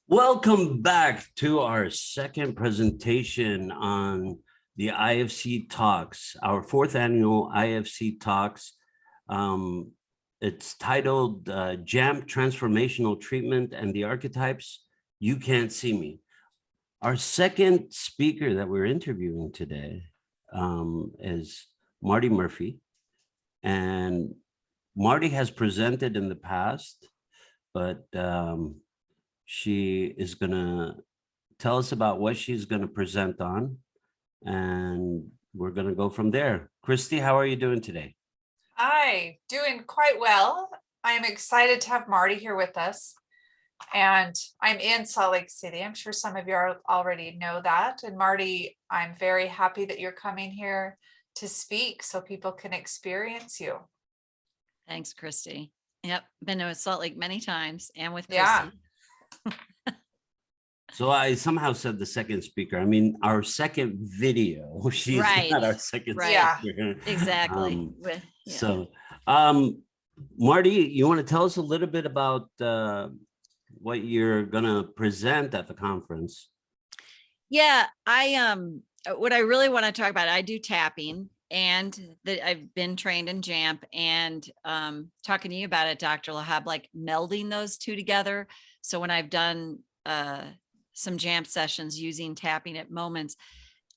Welcome back to our second presentation on the IFC Talks, our fourth annual IFC Talks. It's titled JAMP Transformational Treatment and the Archetypes, You Can't See Me. Our second speaker that we're interviewing today is Marti Murphy. And Marti has presented in the past, but she is going to tell us about what she's going to present on, and we're going to go from there. Christy, how are you doing today? Hi, doing quite well. I'm excited to have Marti here with us. And I'm in Salt Lake City. I'm sure some of you already know that. And Marti, I'm very happy that you're coming here to speak so people can experience you. Thanks, Christy. Yep, been to Salt Lake many times and with Christy. Yeah. So I somehow said the second speaker. I mean, our second video. She's Right. not our second Right. speaker. Exactly. So, Marti, you want to tell us a little bit about what you're going to present at the conference? Yeah, what I really want to talk about, I do tapping, and I've been trained in JAMP, and talking to you about it, Dr. Lahab, like melding those two together. So when I've done some JAMP sessions using tapping at moments,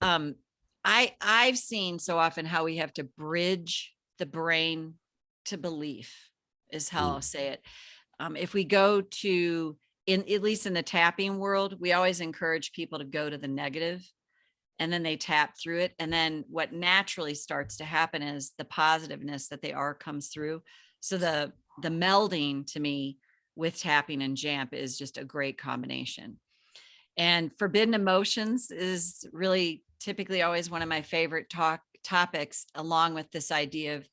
I've seen so often how we have to bridge the brain to belief, is how I'll say it. If we go to, at least in the tapping world, we always encourage people to go to the negative, and then they tap through it. And then what naturally starts to happen is the positiveness that they are comes through. So the melding to me with tapping and JAMP is just a great combination. And forbidden emotions is really typically always one of my favorite topics, along with this idea of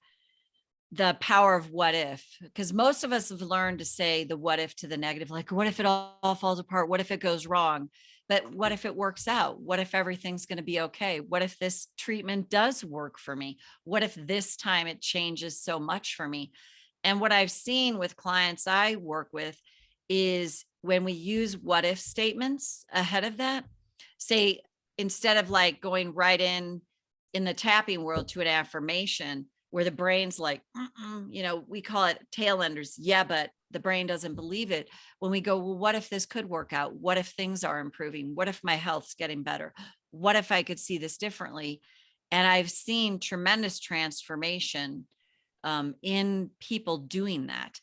the power of what if, because most of us have learned to say the what if to the negative, like what if it all falls apart? What if it goes wrong? But what if it works out? What if everything's going to be okay? What if this treatment does work for me? What if this time it changes so much for me? And what I've seen with clients I work with is when we use what if statements ahead of that, say, instead of like going right in the tapping world to an affirmation, where the brain's like, we call it tail enders. Yeah, but the brain doesn't believe it. When we go, well, what if this could work out? What if things are improving? What if my health's getting better? What if I could see this differently? And I've seen tremendous transformation in people doing that.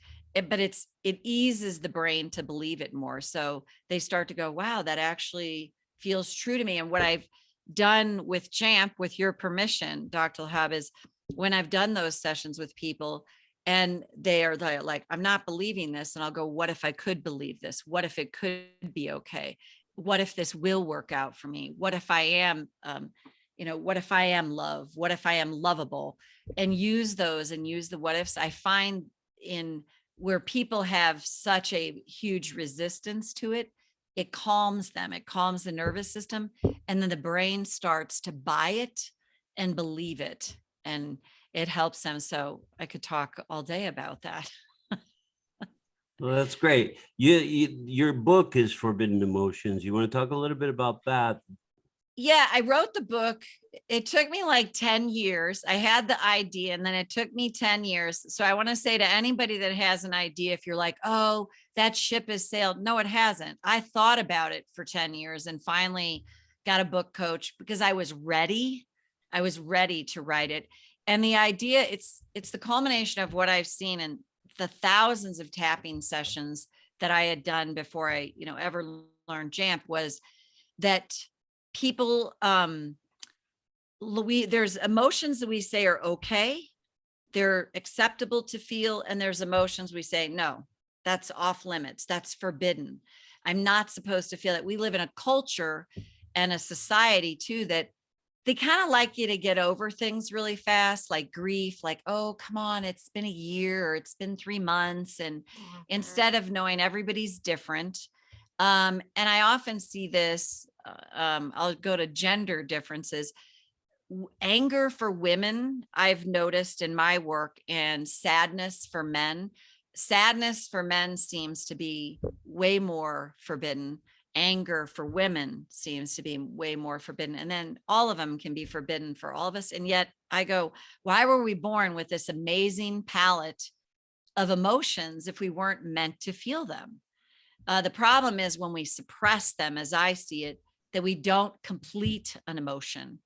But it eases the brain to believe it more. So they start to go, wow, that actually feels true to me. And what I've done with JAMP, with your permission, Dr. Lahab, is when I've done those sessions with people and they're like, I'm not believing this. And I'll go, what if I could believe this? What if it could be okay? What if this will work out for me? What if I am, what if I am love? What if I am lovable? And use those and use the what ifs. I find in where people have such a huge resistance to it, it calms them. It calms the nervous system. And then the brain starts to buy it and believe it. And it helps them. So I could talk all day about that. Well, that's great. Your book is Forbidden Emotions. You want to talk a little bit about that? Yeah, I wrote the book. It took me like 10 years. I had the idea, and then it took me 10 years. So I want to say to anybody that has an idea, if you're like, oh, that ship has sailed. No, it hasn't. I thought about it for 10 years and finally got a book coach because I was ready. I was ready to write it. And the idea, it's the culmination of what I've seen in the thousands of tapping sessions that I had done before I, ever learned JAMP, was that people, there's emotions that we say are okay. They're acceptable to feel. And there's emotions we say, no, that's off limits. That's forbidden. I'm not supposed to feel it. We live in a culture and a society too, that they kind of like you to get over things really fast, like grief, like, oh, come on, it's been a year or it's been 3 months. And instead of knowing everybody's different. And I often see this, I'll go to gender differences. Anger for women, I've noticed in my work, and sadness for men. Sadness for men seems to be way more forbidden. Anger for women seems to be way more forbidden. And then all of them can be forbidden for all of us. And yet I go, why were we born with this amazing palette of emotions if we weren't meant to feel them? The problem is when we suppress them, as I see it, that we don't complete an emotion.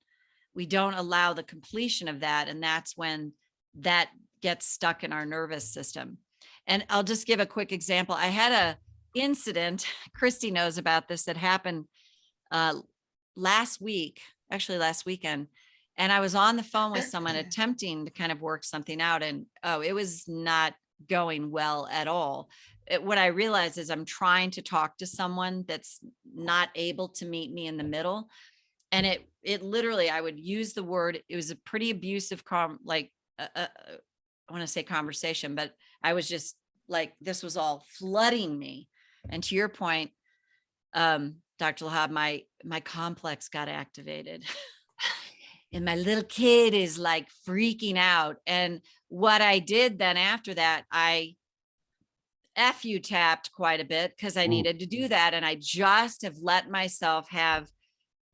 We don't allow the completion of that. And that's when that gets stuck in our nervous system. And I'll just give a quick example. I had a incident, Christy knows about this, that happened last weekend. And I was on the phone with someone attempting to kind of work something out. And it was not going well at all. What I realized is I'm trying to talk to someone that's not able to meet me in the middle. And it literally, I would use the word, it was a pretty abusive, I want to say conversation, but I was just like, this was all flooding me. And to your point, Dr. Lahab, my complex got activated. And my little kid is like freaking out. And what I did then after that, I FU tapped quite a bit because I needed to do that. And I just have let myself have,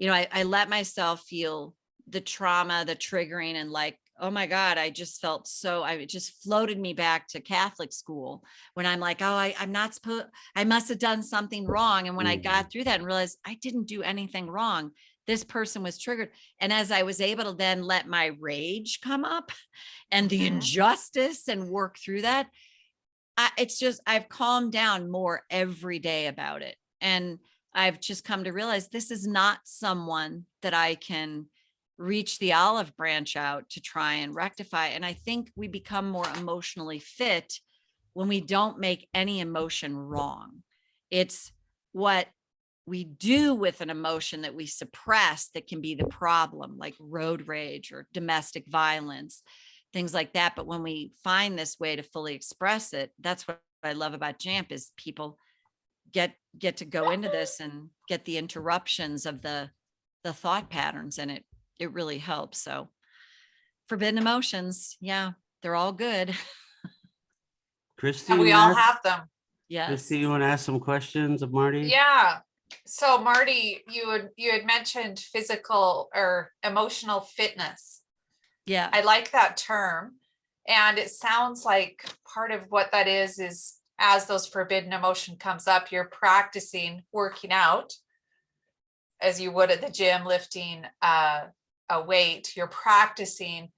I let myself feel the trauma, the triggering, and like, oh my God, I just felt it just floated me back to Catholic school when I'm like, oh, I'm not supposed, I must have done something wrong. And when I got through that and realized I didn't do anything wrong, this person was triggered. And as I was able to then let my rage come up and the injustice and work through that, I've calmed down more every day about it. And I've just come to realize this is not someone that I can reach the olive branch out to try and rectify. And I think we become more emotionally fit when we don't make any emotion wrong. It's what we do with an emotion that we suppress that can be the problem, like road rage or domestic violence, things like that. But when we find this way to fully express it, that's what I love about JAMP is people get to go into this and get the interruptions of the thought patterns, and it really helps. So forbidden emotions, yeah, they're all good. Christy, And we all have them. Yes. Christy, you want to ask some questions of Marty? Yeah. So Marty, you had mentioned physical or emotional fitness. Yeah. I like that term. And it sounds like part of what that is as those forbidden emotion comes up, you're practicing working out as you would at the gym, lifting a weight. You're practicing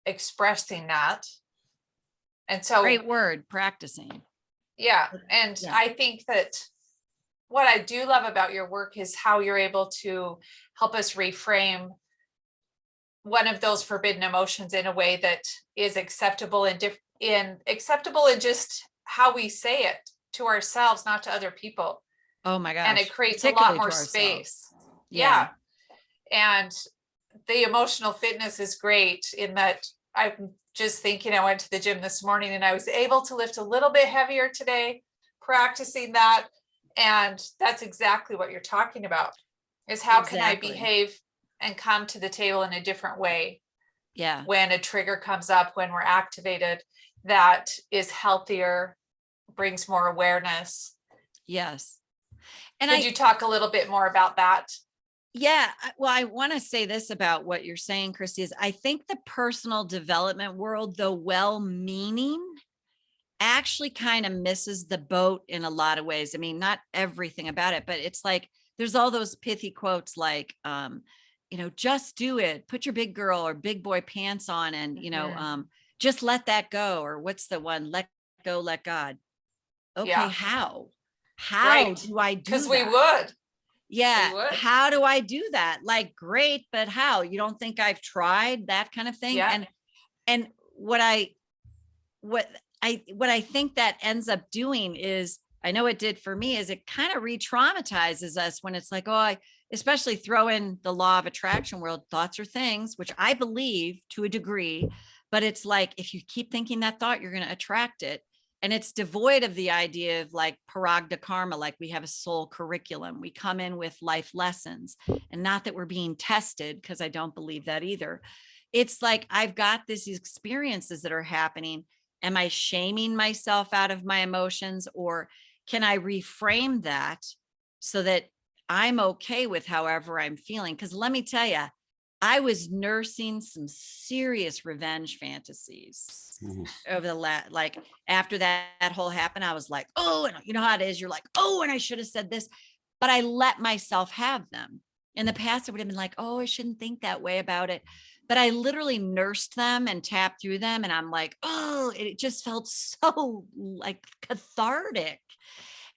expressing that. And so great word, practicing. Yeah. And Yeah. I think that what I do love about your work is how you're able to help us reframe one of those forbidden emotions in a way that is acceptable and acceptable in just how we say it to ourselves, not to other people. Oh my gosh. And it creates a lot more space. Yeah. And the emotional fitness is great in that I'm just thinking, I went to the gym this morning and I was able to lift a little bit heavier today, practicing that. And that's exactly what you're talking about, is how can I behave and come to the table in a different way? Yeah. When a trigger comes up, when we're activated, that is healthier, brings more awareness. Yes. And could you talk a little bit more about that? Yeah. Well, I want to say this about what you're saying, Christy, is I think the personal development world, though well-meaning, actually kind of misses the boat in a lot of ways. I mean, not everything about it, but it's like, there's all those pithy quotes like, just do it, put your big girl or big boy pants on and, just let that go. Or what's the one? Let go, let God. Okay. Yeah. How do I do that? Because we would. Yeah. How do I do that? Like, great, but how? You don't think I've tried that kind of thing? Yeah. And what I think that ends up doing is, I know it did for me, is it kind of re-traumatizes us when it's like, oh, I especially throw in the law of attraction world, thoughts are things, which I believe to a degree, but it's like, if you keep thinking that thought, you're going to attract it. And it's devoid of the idea of like paragda karma, like we have a soul curriculum. We come in with life lessons, and not that we're being tested, because I don't believe that either. It's like, I've got these experiences that are happening, Am I shaming myself out of my emotions, or can I reframe that so that I'm okay with however I'm feeling? Because let me tell you, I was nursing some serious revenge fantasies over the like after that whole happened. I was like, oh, and you know how it is. You're like, oh, and I should have said this, but I let myself have them. In the past, I would have been like, oh, I shouldn't think that way about it. But I literally nursed them and tapped through them. And I'm like, oh, it just felt so like cathartic.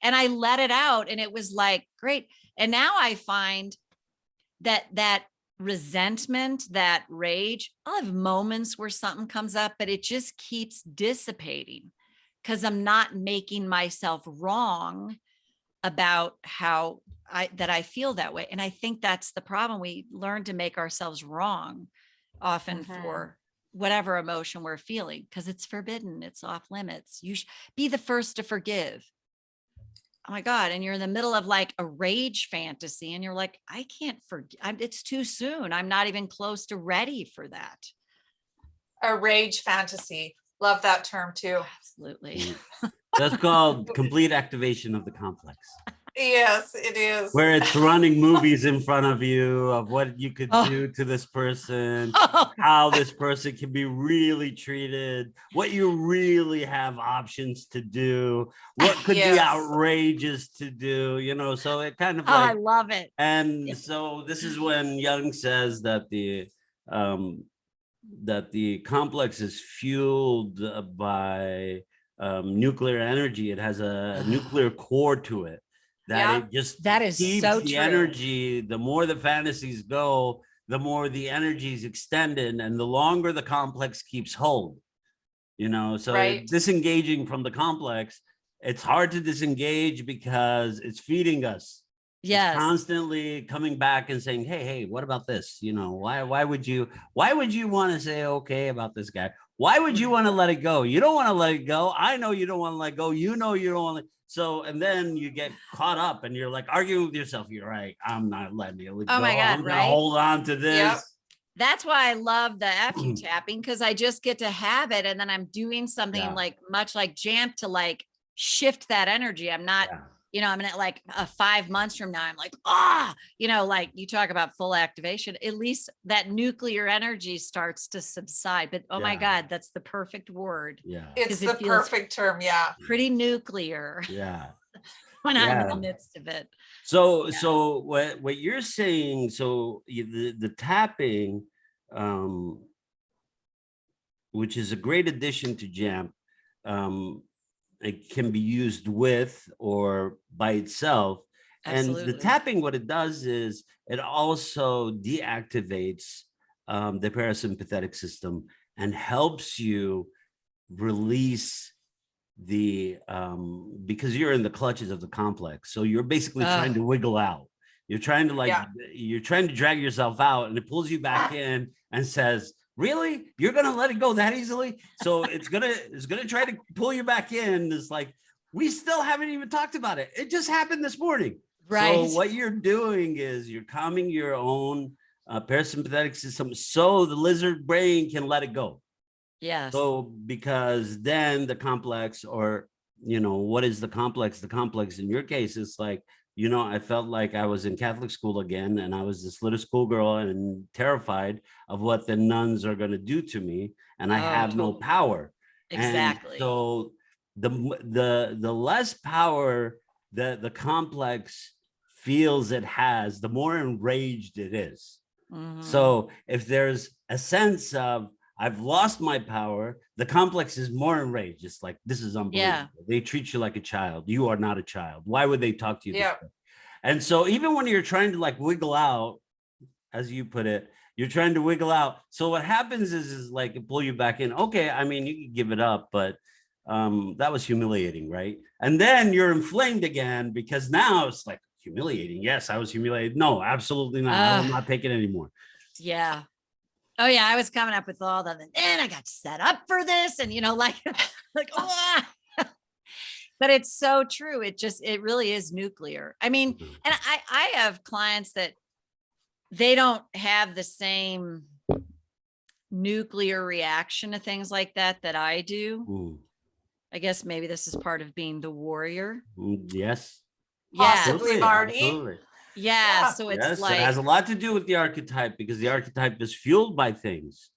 And I let it out, and it was like, great. And now I find that resentment, that rage, I'll have moments where something comes up, but it just keeps dissipating because I'm not making myself wrong about how I feel that way. And I think that's the problem. We learn to make ourselves wrong often for whatever emotion we're feeling, because it's forbidden, it's off limits. You should be the first to forgive. Oh my God. And you're in the middle of like a rage fantasy, and you're like, I can't forgive. It's too soon. I'm not even close to ready for that. A rage fantasy. Love that term too. Absolutely. That's called complete activation of the complex. Yes, it is. Where it's running movies in front of you of what you could do to this person, how this person can be really treated, what you really have options to do, what could be outrageous to do, you know, so it kind of like, I love it. and so this is when Jung says that the complex is fueled by nuclear energy. It has a nuclear core to it. That it just that is keeps so the true. energy. The more the fantasies go, the more the energy is extended, and the longer the complex keeps hold. You know, so disengaging from the complex, it's hard to disengage because it's feeding us. Yes. It's constantly coming back and saying, hey, what about this? You know, why would you want to say okay about this guy? Why would you want to let it go? You don't want to let it go. I know you don't want to let go. You know you don't want to. So, and then you get caught up and you're like arguing with yourself. You're right. I'm not letting it go. Oh my God, I'm gonna hold on to this. Yep. That's why I love the FU tapping, because I just get to have it, and then I'm doing something like much like JAMP to like shift that energy. I'm not, you know, I'm in like 5 months from now, I'm like, you know, like you talk about full activation, at least that nuclear energy starts to subside. But oh my God, that's the perfect word. Yeah. It's the perfect term. Yeah. Pretty nuclear. Yeah. When I'm in the midst of it. So what you're saying, so the tapping, which is a great addition to JAMP, it can be used with or by itself. Absolutely. And the tapping, what it does is it also deactivates the parasympathetic system and helps you release the because you're in the clutches of the complex, so you're basically trying to wiggle out. You're trying to you're trying to drag yourself out, and it pulls you back in and says, really, you're gonna let it go that easily? So it's gonna try to pull you back in. It's like, we still haven't even talked about it. It just happened this morning. Right. So what you're doing is you're calming your own parasympathetic system so the lizard brain can let it go. Yes. So because then the complex, or, you know, what is the complex? The complex in your case is like, you know, I felt like I was in Catholic school again, and I was this little schoolgirl and terrified of what the nuns are going to do to me, and I have no power. Exactly. And so the less power that the complex feels it has, the more enraged it is. Mm-hmm. So if there's a sense of I've lost my power, the complex is more enraged. It's like, this is unbelievable. Yeah. They treat you like a child. You are not a child. Why would they talk to you this way? And so even when you're trying to like wiggle out, as you put it, you're trying to wiggle out. So what happens is like it pull you back in. Okay, I mean, you can give it up, but that was humiliating, right? And then you're inflamed again because now it's like humiliating. Yes, I was humiliated. No, absolutely not. I will not take it anymore. Yeah. Oh yeah, I was coming up with all the, and I got set up for this, and you know, like but it's so true. It really is nuclear. I mean, and I have clients that they don't have the same nuclear reaction to things like that I do. Mm. I guess maybe this is part of being the warrior. Yes. Yeah. Possibly, Marty. Absolutely. Yeah. Yeah. So it's Yes, like, it has a lot to do with the archetype because the archetype is fueled by things.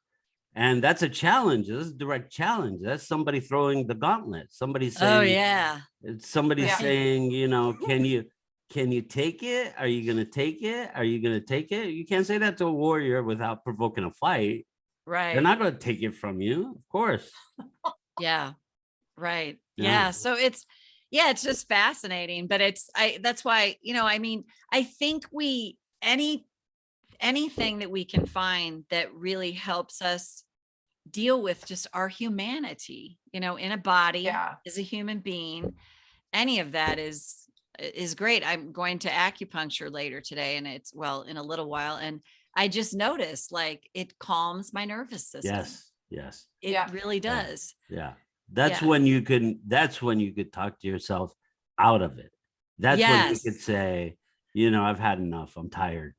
And that's a challenge. This is a direct challenge. That's somebody throwing the gauntlet. Somebody saying, oh yeah. it's somebody Yeah. saying, you know, can you take it? Are you going to take it? Are you going to take it? You can't say that to a warrior without provoking a fight. They're Right. not going to take it from you, of course. Yeah. Right. Yeah. Yeah. So it's just fascinating, but that's why, I mean, I think anything that we can find that really helps us deal with just our humanity, in a body, Yeah. as a human being, any of that is great. I'm going to acupuncture later today, and it's in a little while, and I just noticed like it calms my nervous system. Yes. Yes. It really does. Yeah. That's Yeah. when you could talk to yourself out of it. That's when you could Yes. say, you know, I've had enough. I'm tired.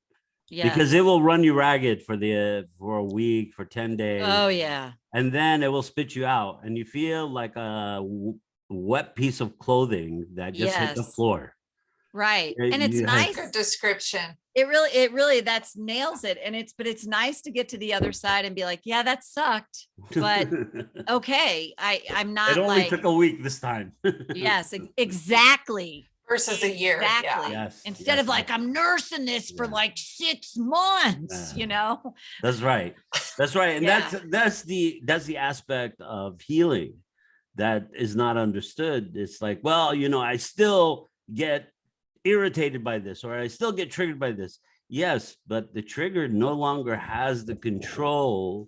Yeah. Because it will run you ragged for a week, for 10 days. Oh yeah. And then it will spit you out and you feel like a wet piece of clothing that just hit the Yes. floor. Right. Yeah, And it's you have- nice. Good description. It really that's nails it. And it's nice to get to the other side and be like, yeah, that sucked. But okay. I'm not it only like, took a week this time. yes, exactly. Versus a year. Exactly. Yeah. Yes, Instead yes, of like, yes. I'm nursing this for Yeah. like 6 months, Yeah. That's right. That's right. And Yeah. that's the aspect of healing that is not understood. It's like, well, you know, I still get irritated by this, or I still get triggered by this. Yes, but the trigger no longer has the control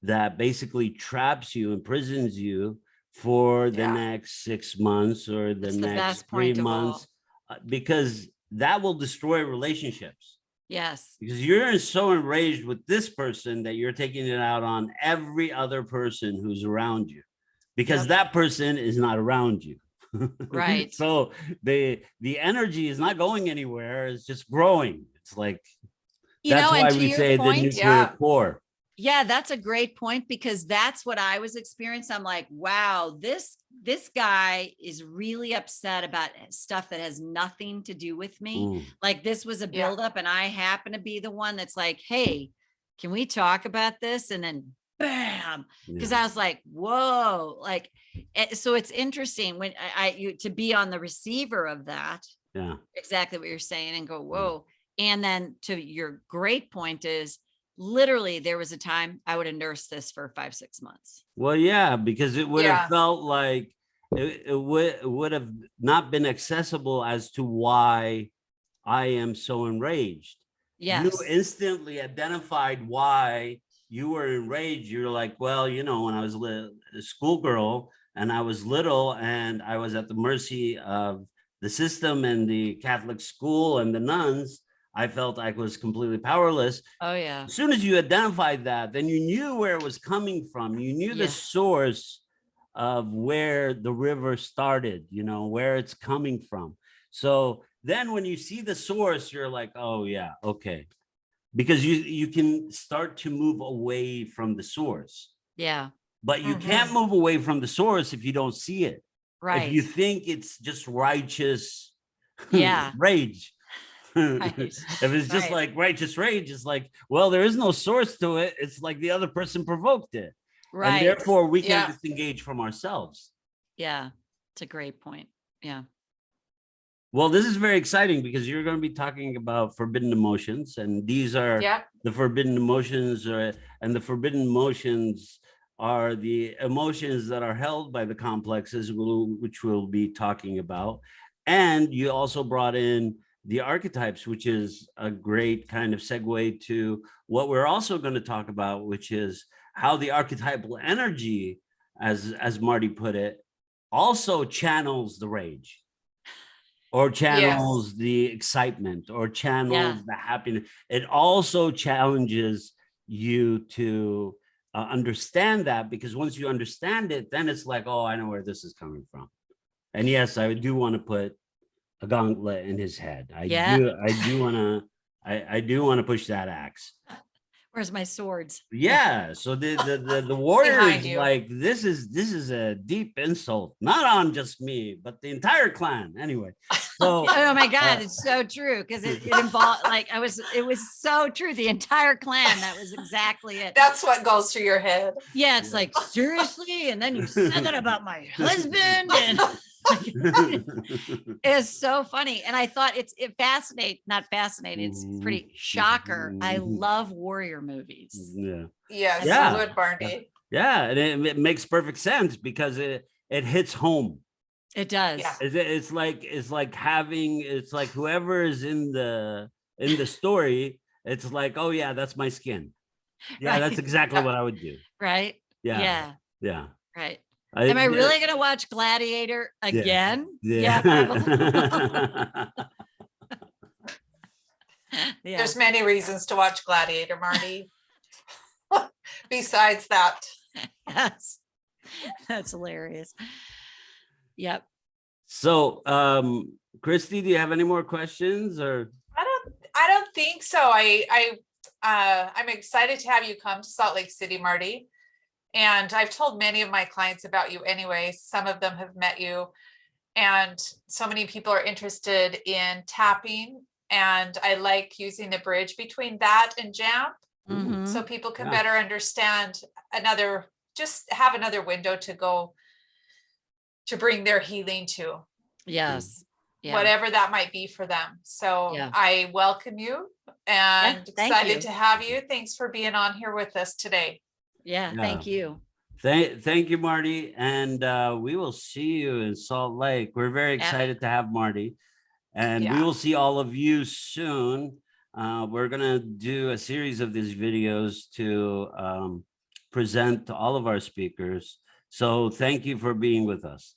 that basically traps you, imprisons you for the Yeah. next 6 months or the That's the next best 3 point of all. months, because that will destroy relationships. Yes. Because you're so enraged with this person that you're taking it out on every other person who's around you, because Yep. that person is not around you. Right. So the energy is not going anywhere. It's just growing. It's like, that's and why to we your say the point, nuclear Yeah. core. yeah, that's a great point, because that's what I was experiencing. I'm like, wow, this guy is really upset about stuff that has nothing to do with me. Mm. Like this was a Yeah. buildup, and I happen to be the one that's like, hey, can we talk about this? And then bam, because Yeah. I was like, whoa, like, so it's interesting when you to be on the receiver of that, Yeah. exactly what you're saying, and go, whoa. And then to your great point is, literally there was a time I would have nursed this for 5-6 months. Well, yeah, because it would Yeah. have felt like it would have not been accessible as to why I am so enraged. Yes. You instantly identified why you were enraged. You're like, well, you know, when I was a schoolgirl and I was little and I was at the mercy of the system and the Catholic school and the nuns, I felt I was completely powerless. Oh yeah. As soon as you identified that, then you knew where it was coming from. You knew the Yeah. source of where the river started, you know, where it's coming from. So then when you see the source, you're like, oh yeah, okay. Because you can start to move away from the source. Yeah. But you Mhm. can't move away from the source if you don't see it. Right. If you think it's just righteous Yeah. rage. Right. If it's just Right. like righteous rage, it's like, well, there is no source to it. It's like the other person provoked it. And Right. therefore we can't Yeah. disengage from ourselves. Yeah. It's a great point. Yeah. Well, this is very exciting because you're going to be talking about forbidden emotions, and these are Yeah. the forbidden emotions, and the forbidden emotions are the emotions that are held by the complexes, which we'll be talking about. And you also brought in the archetypes, which is a great kind of segue to what we're also going to talk about, which is how the archetypal energy, as Marty put it, also channels the rage, or channels the excitement, or channels the happiness. It also challenges you to understand that, because once you understand it, then it's like, oh, I know where this is coming from. And yes, I do want to put a gauntlet in his head. I do want to push that axe. Where's my swords? Yeah, so the warrior Behind is you. like, this is a deep insult, not on just me, but the entire clan. Anyway, so Oh my God, it's so true. Because it involved like it was so true. The entire clan, that was exactly it. That's what goes through your head. Yeah, it's like, seriously? And then you said that about my husband. And it's so funny. And I thought not fascinating, it's pretty shocker. I love warrior movies. Yeah, Yes, Yeah. you would, Marty. yeah, and it makes perfect sense because it hits home. It does. Yeah. It's like whoever is in the story, it's like, oh yeah, that's my skin. Yeah, Right. that's exactly what I would do. Right? Yeah, Yeah. yeah. Right. Am I really going to watch Gladiator again? Yeah. Yeah. There's many reasons to watch Gladiator, Marty. Besides that. Yes. That's hilarious. Yep. So, Christy, do you have any more questions or? I don't think so. I'm excited to have you come to Salt Lake City, Marty. And I've told many of my clients about you anyway. Some of them have met you. And so many people are interested in tapping. And I like using the bridge between that and JAMP. Mhm. So people can Yeah. better understand just have another window to go to bring their healing to. Yes. Yeah. Whatever that might be for them. So Yeah. I welcome you and thank excited you. to have you. Thanks for being on here with us today. Yeah. Thank you. Thank you, Marty. And we will see you in Salt Lake. We're very excited to have Marty. And we Yeah. will see all of you soon. We're going to do a series of these videos to present to all of our speakers. So thank you for being with us.